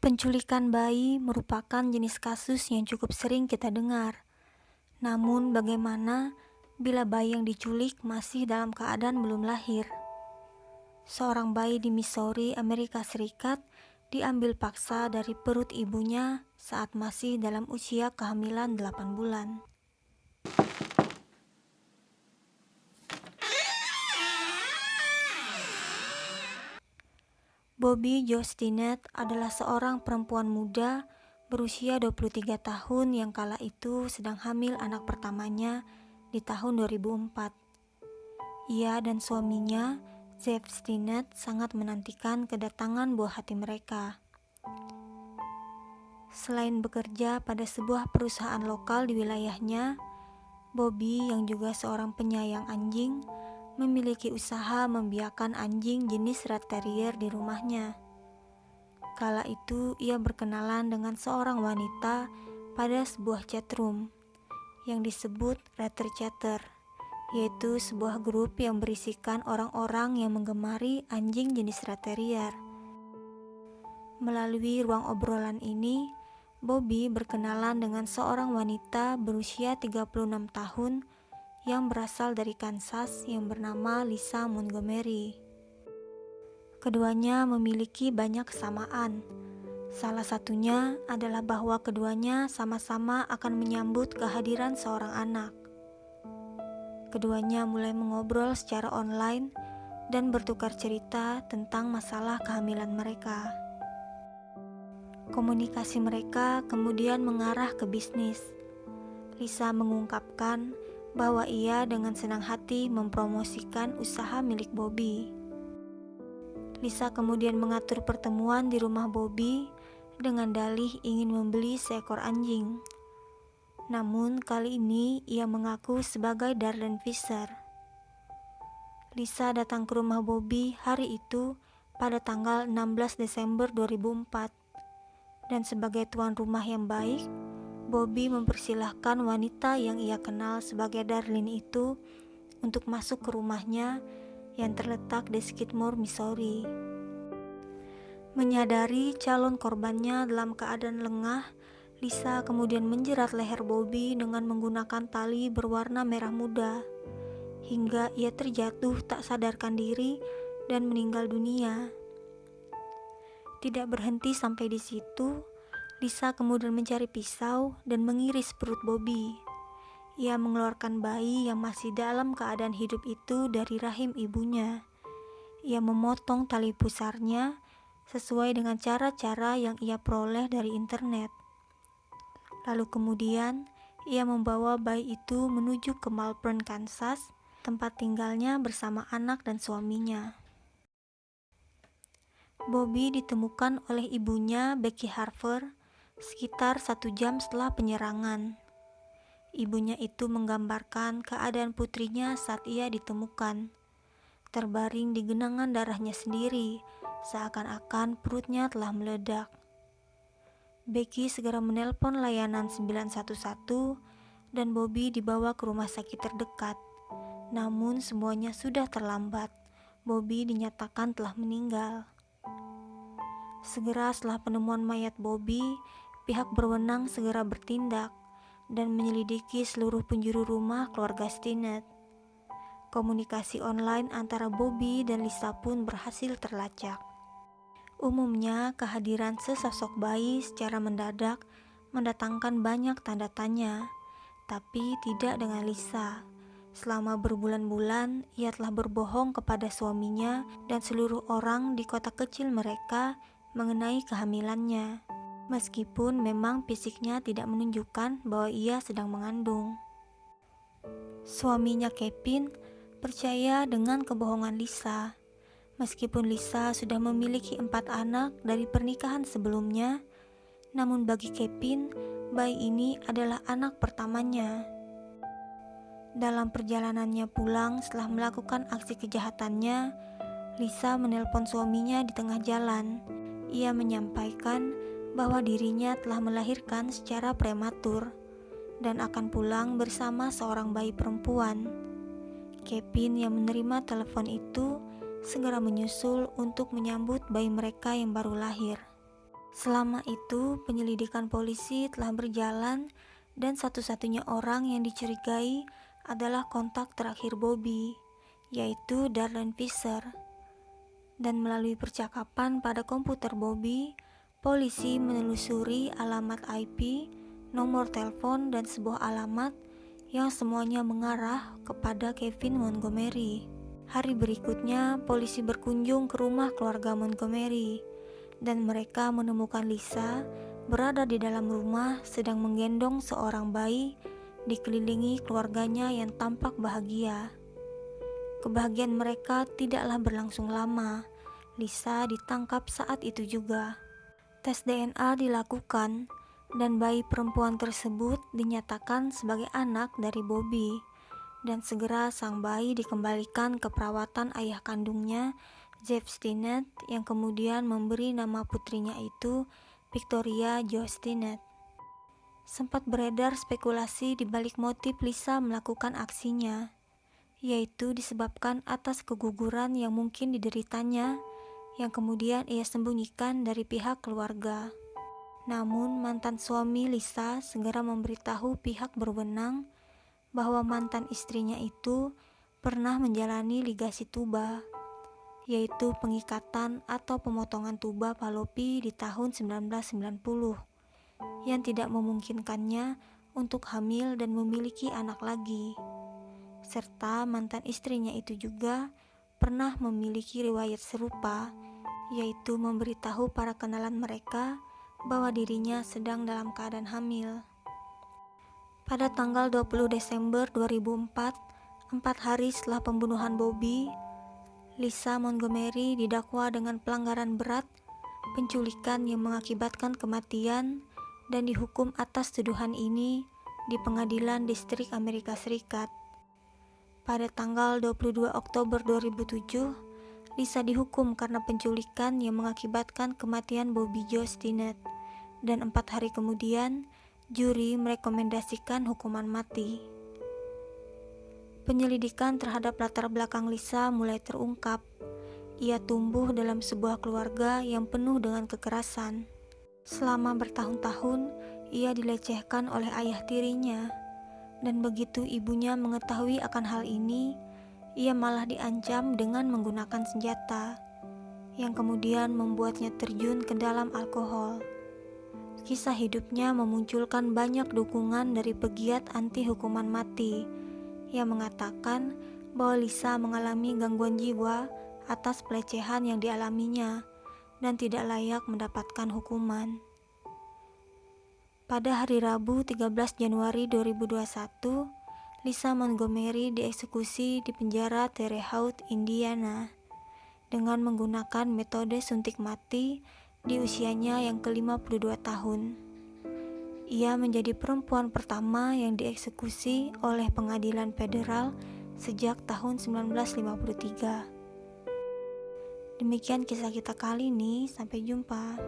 Penculikan bayi merupakan jenis kasus yang cukup sering kita dengar. Namun bagaimana bila bayi yang diculik masih dalam keadaan belum lahir? Seorang bayi di Missouri, Amerika Serikat, diambil paksa dari perut ibunya saat masih dalam usia kehamilan 8 bulan. Bobbi Jo Stinnett adalah seorang perempuan muda berusia 23 tahun yang kala itu sedang hamil anak pertamanya di tahun 2004. Ia dan suaminya, Jeff Stinnett, sangat menantikan kedatangan buah hati mereka. Selain bekerja pada sebuah perusahaan lokal di wilayahnya, Bobbi yang juga seorang penyayang anjing memiliki usaha membiakkan anjing jenis rat terrier di rumahnya. Kala itu ia berkenalan dengan seorang wanita pada sebuah chatroom yang disebut Ratter Chatter, yaitu sebuah grup yang berisikan orang-orang yang menggemari anjing jenis rat terrier. Melalui ruang obrolan ini, Bobbi berkenalan dengan seorang wanita berusia 36 tahun yang berasal dari Kansas yang bernama Lisa Montgomery. Keduanya memiliki banyak kesamaan. Salah satunya adalah bahwa keduanya sama-sama akan menyambut kehadiran seorang anak. Keduanya mulai mengobrol secara online dan bertukar cerita tentang masalah kehamilan mereka. Komunikasi mereka kemudian mengarah ke bisnis. Lisa mengungkapkan bahwa ia dengan senang hati mempromosikan usaha milik Bobbi. Lisa kemudian mengatur pertemuan di rumah Bobbi dengan dalih ingin membeli seekor anjing. Namun kali ini ia mengaku sebagai Darlene Fisher. Lisa datang ke rumah Bobbi hari itu pada tanggal 16 Desember 2004. Dan sebagai tuan rumah yang baik, Bobbi mempersilahkan wanita yang ia kenal sebagai Darlene itu untuk masuk ke rumahnya yang terletak di Skidmore, Missouri. Menyadari calon korbannya dalam keadaan lengah, Lisa kemudian menjerat leher Bobbi dengan menggunakan tali berwarna merah muda, hingga ia terjatuh tak sadarkan diri dan meninggal dunia. Tidak berhenti sampai di situ, Lisa kemudian mencari pisau dan mengiris perut Bobbi. Ia mengeluarkan bayi yang masih dalam keadaan hidup itu dari rahim ibunya. Ia memotong tali pusarnya sesuai dengan cara-cara yang ia peroleh dari internet. Lalu kemudian, ia membawa bayi itu menuju ke Malvern, Kansas, tempat tinggalnya bersama anak dan suaminya. Bobbi ditemukan oleh ibunya, Becky Harper, sekitar 1 jam setelah penyerangan. Ibunya itu menggambarkan keadaan putrinya saat ia ditemukan, terbaring di genangan darahnya sendiri, seakan-akan perutnya telah meledak. Becky segera menelpon layanan 911 dan Bobbi dibawa ke rumah sakit terdekat. Namun semuanya sudah terlambat. Bobbi dinyatakan telah meninggal. Segera setelah penemuan mayat Bobbi, pihak berwenang segera bertindak dan menyelidiki seluruh penjuru rumah keluarga Stinnett. Komunikasi online antara Bobbi dan Lisa pun berhasil terlacak. Umumnya, kehadiran sesosok bayi secara mendadak mendatangkan banyak tanda tanya, tapi tidak dengan Lisa. Selama berbulan-bulan, ia telah berbohong kepada suaminya dan seluruh orang di kota kecil mereka mengenai kehamilannya, meskipun memang fisiknya tidak menunjukkan bahwa ia sedang mengandung. Suaminya Kevin percaya dengan kebohongan Lisa. Meskipun Lisa sudah memiliki 4 anak dari pernikahan sebelumnya, namun bagi Kevin, bayi ini adalah anak pertamanya. Dalam perjalanannya pulang setelah melakukan aksi kejahatannya, Lisa menelpon suaminya di tengah jalan. Ia menyampaikan bahwa dirinya telah melahirkan secara prematur dan akan pulang bersama seorang bayi perempuan. Kevin yang menerima telepon itu segera menyusul untuk menyambut bayi mereka yang baru lahir. Selama itu, penyelidikan polisi telah berjalan dan satu-satunya orang yang dicurigai adalah kontak terakhir Bobby, yaitu Darren Fisher. Dan melalui percakapan pada komputer Bobby, polisi menelusuri alamat IP, nomor telepon, dan sebuah alamat yang semuanya mengarah kepada Kevin Montgomery. Hari berikutnya, polisi berkunjung ke rumah keluarga Montgomery, dan mereka menemukan Lisa berada di dalam rumah sedang menggendong seorang bayi dikelilingi keluarganya yang tampak bahagia. Kebahagiaan mereka tidaklah berlangsung lama. Lisa ditangkap saat itu juga. Tes DNA dilakukan dan bayi perempuan tersebut dinyatakan sebagai anak dari Bobby. Dan segera sang bayi dikembalikan ke perawatan ayah kandungnya, Jeff Stinnett, yang kemudian memberi nama putrinya itu Victoria Jo Stinnett. Sempat beredar spekulasi di balik motif Lisa melakukan aksinya, yaitu disebabkan atas keguguran yang mungkin dideritanya, yang kemudian ia sembunyikan dari pihak keluarga. Namun mantan suami Lisa segera memberitahu pihak berwenang bahwa mantan istrinya itu pernah menjalani ligasi tuba, yaitu pengikatan atau pemotongan tuba Fallopi di tahun 1990, yang tidak memungkinkannya untuk hamil dan memiliki anak lagi. Serta mantan istrinya itu juga pernah memiliki riwayat serupa, yaitu memberitahu para kenalan mereka bahwa dirinya sedang dalam keadaan hamil. Pada tanggal 20 Desember 2004, 4 hari setelah pembunuhan Bobby, Lisa Montgomery didakwa dengan pelanggaran berat, penculikan yang mengakibatkan kematian, dan dihukum atas tuduhan ini di Pengadilan Distrik Amerika Serikat. Pada tanggal 22 Oktober 2007, Lisa dihukum karena penculikan yang mengakibatkan kematian Bobby Jo Stinnett, dan 4 hari kemudian, juri merekomendasikan hukuman mati. Penyelidikan terhadap latar belakang Lisa mulai terungkap. Ia tumbuh dalam sebuah keluarga yang penuh dengan kekerasan. Selama bertahun-tahun, ia dilecehkan oleh ayah tirinya. Dan begitu ibunya mengetahui akan hal ini, ia malah diancam dengan menggunakan senjata, yang kemudian membuatnya terjun ke dalam alkohol. Kisah hidupnya memunculkan banyak dukungan dari pegiat anti hukuman mati, yang mengatakan bahwa Lisa mengalami gangguan jiwa atas pelecehan yang dialaminya dan tidak layak mendapatkan hukuman. Pada hari Rabu 13 Januari 2021, Lisa Montgomery dieksekusi di penjara Terre Haute, Indiana, dengan menggunakan metode suntik mati di usianya yang ke-52 tahun. Ia menjadi perempuan pertama yang dieksekusi oleh pengadilan federal sejak tahun 1953. Demikian kisah kita kali ini, sampai jumpa.